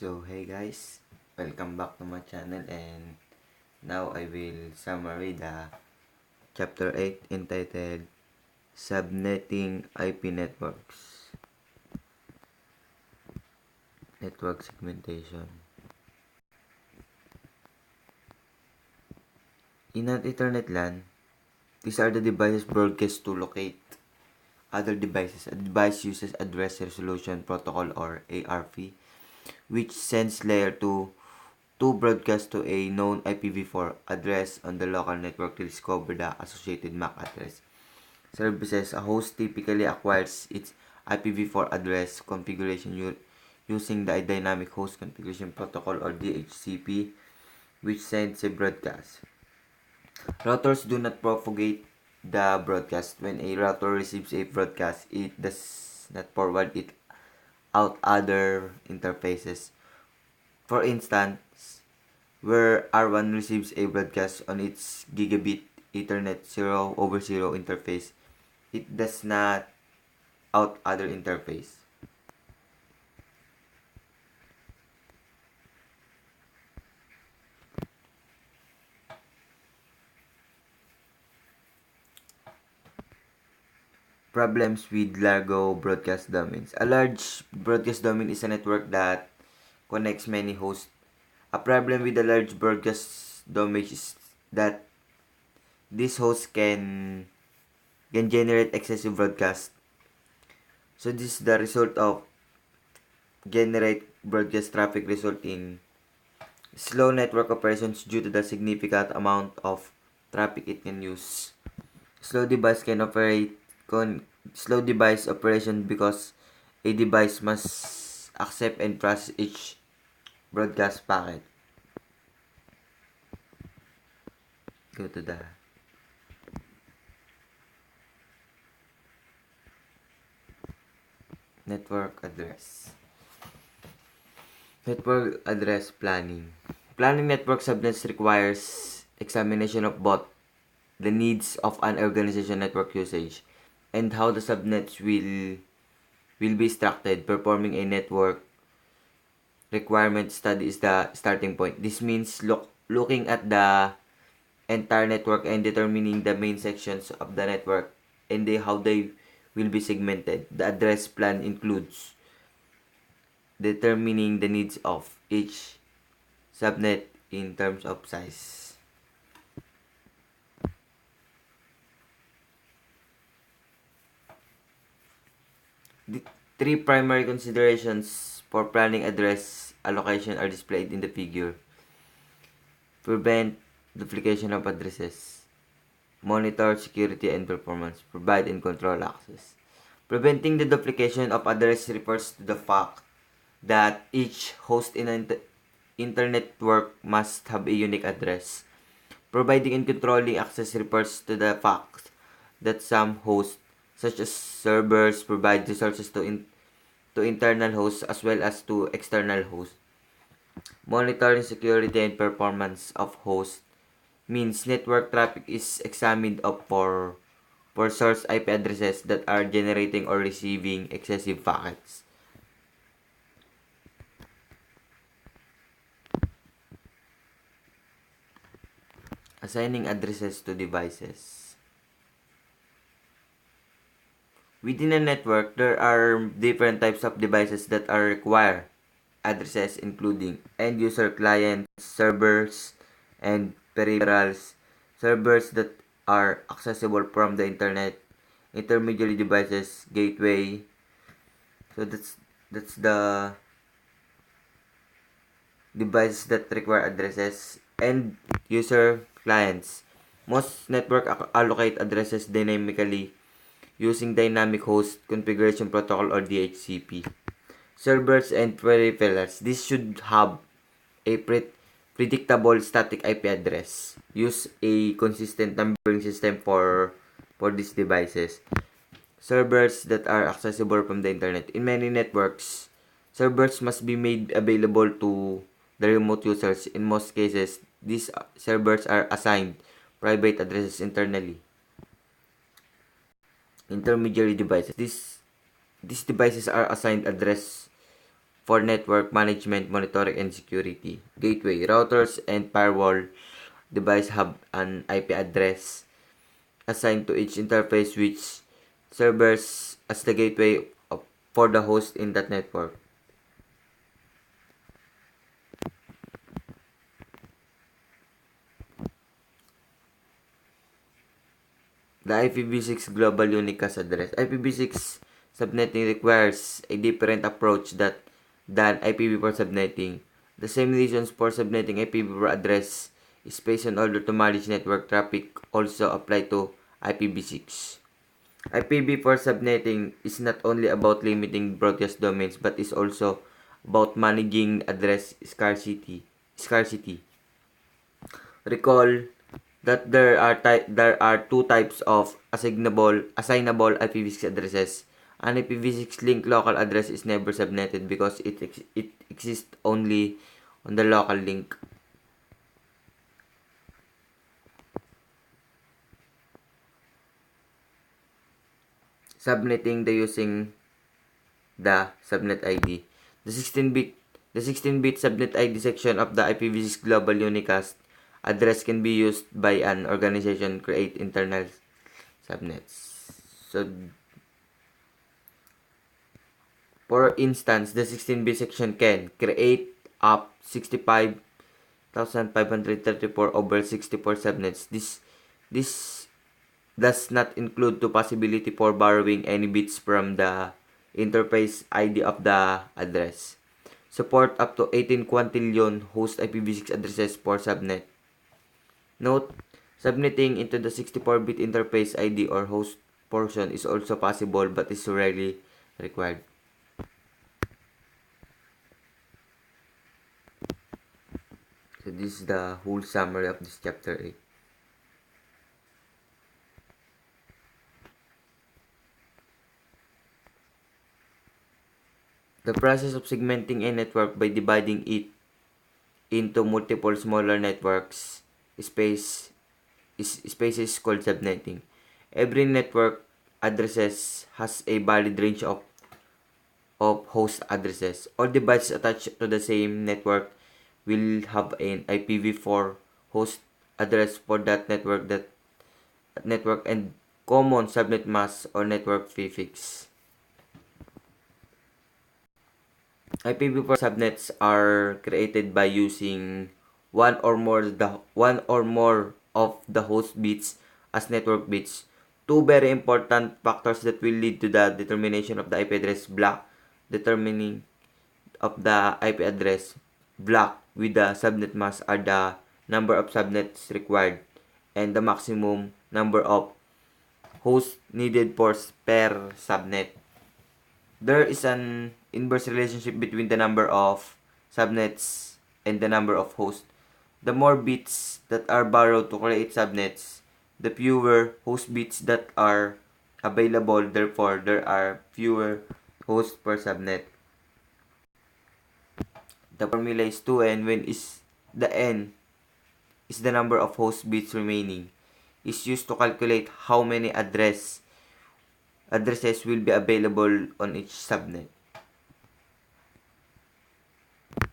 So hey guys, welcome back to my channel, and now I will summary the chapter 8 entitled Subnetting IP Networks, Network Segmentation. In an Ethernet LAN, these are the devices broadcast to locate other devices. A device uses Address Resolution Protocol, or ARP, which sends layer 2 broadcast to a known IPv4 address on the local network to discover the associated MAC address. Services, a host typically acquires its IPv4 address configuration using the Dynamic Host Configuration Protocol, or DHCP, which sends a broadcast. Routers do not propagate the broadcast. When a router receives a broadcast, it does not forward it out other interfaces. For instance, where R1 receives a broadcast on its gigabit Ethernet 0/0 interface, it does not out other interface. Problems with largo broadcast domains. A large broadcast domain is a network that connects many hosts. A problem with a large broadcast domain is that these hosts can generate excessive broadcast. So this is the result of generate broadcast traffic result in slow network operations due to the significant amount of traffic it can use. Slow device can operate slow device operation because a device must accept and process each broadcast packet. Go to the network address. Network address planning. Planning network subnets requires examination of both the needs of an organization network usage and how the subnets will be structured. Performing a network requirement study is the starting point. This means looking at the entire network and determining the main sections of the network and how they will be segmented. The address plan includes determining the needs of each subnet in terms of size. The three primary considerations for planning address allocation are displayed in the figure. Prevent duplication of addresses. Monitor security and performance. Provide and control access. Preventing the duplication of address refers to the fact that each host in an internet network must have a unique address. Providing and controlling access refers to the fact that some hosts, such as servers, provide resources to internal hosts as well as to external hosts. Monitoring security and performance of hosts means network traffic is examined for source IP addresses that are generating or receiving excessive packets. Assigning addresses to devices. Within a network, there are different types of devices that are required addresses, including end-user clients, servers, and peripherals. Servers that are accessible from the internet, intermediary devices, gateway. So that's the devices that require addresses, and user clients. Most network allocate addresses dynamically using Dynamic Host Configuration Protocol, or DHCP. Servers and peripherals. This should have a predictable static IP address. Use a consistent numbering system for these devices. Servers that are accessible from the internet. In many networks, servers must be made available to the remote users. In most cases, these servers are assigned private addresses internally. Intermediary devices. These devices are assigned address for network management, monitoring, and security. Gateway. Routers and firewall device have an IP address assigned to each interface which serves as the gateway for the host in that network. The IPv6 Global Unicast Address. IPv6 subnetting requires a different approach than IPv4 subnetting. The same reasons for subnetting IPv4 address space in order to manage network traffic also apply to IPv6. IPv4 subnetting is not only about limiting broadcast domains but is also about managing address scarcity. Recall that there are two types of assignable IPv6 addresses. An IPv6 link local address is never subnetted because it exists only on the local link. Subnetting the using the subnet ID. The 16-bit subnet ID section of the IPv6 global unicast address can be used by an organization to create internal subnets. So, for instance, the 16-bit section can create up 65,534 over 64 subnets. This does not include the possibility for borrowing any bits from the interface ID of the address. Support up to 18 quintillion host IPv6 addresses for subnet. Note, subnetting into the 64-bit interface ID or host portion is also possible but is rarely required. So this is the whole summary of this chapter 8. The process of segmenting a network by dividing it into multiple smaller networks spaces called subnetting. Every network addresses has a valid range of host addresses. All devices attached to the same network will have an IPv4 host address for that network and common subnet mask or network prefix. IPv4 subnets are created by using one or more of the host bits as network bits. Two very important factors that will lead to the determination of the IP address block determining of the IP address block with the subnet mask are the number of subnets required and the maximum number of hosts needed per subnet. There is an inverse relationship between the number of subnets and the number of hosts. The more bits that are borrowed to create subnets, the fewer host bits that are available. Therefore, there are fewer hosts per subnet. The formula is 2n when the n is the number of host bits remaining. Is used to calculate how many addresses will be available on each subnet.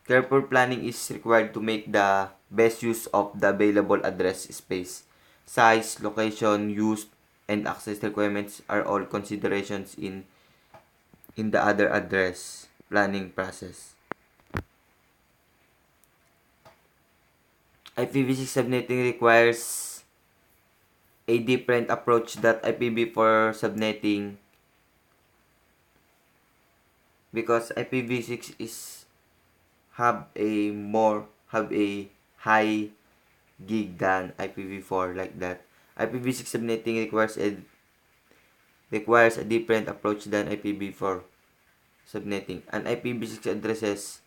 Careful planning is required to make the best use of the available address space. Size, location, use, and access requirements are all considerations in the other address planning process. IPv6 subnetting requires a different approach that IPv4 subnetting because IPv6 have a high gig than IPv4 like that. IPv6 subnetting requires a different approach than IPv4 subnetting. An IPv6 addresses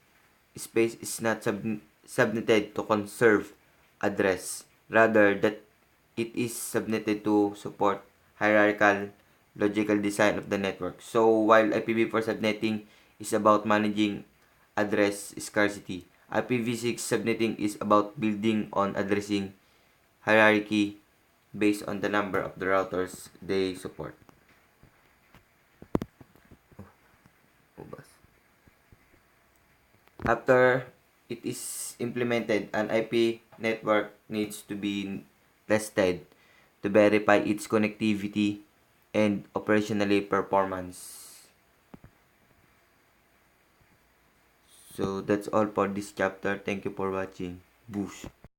space is not subnetted to conserve address. Rather, that it is subnetted to support hierarchical logical design of the network. So, while IPv4 subnetting is about managing address scarcity, IPv6 subnetting is about building on addressing hierarchy based on the number of the routers they support. After it is implemented, an IP network needs to be tested to verify its connectivity and operationally performance. So that's all for this chapter. Thank you for watching. Boosh.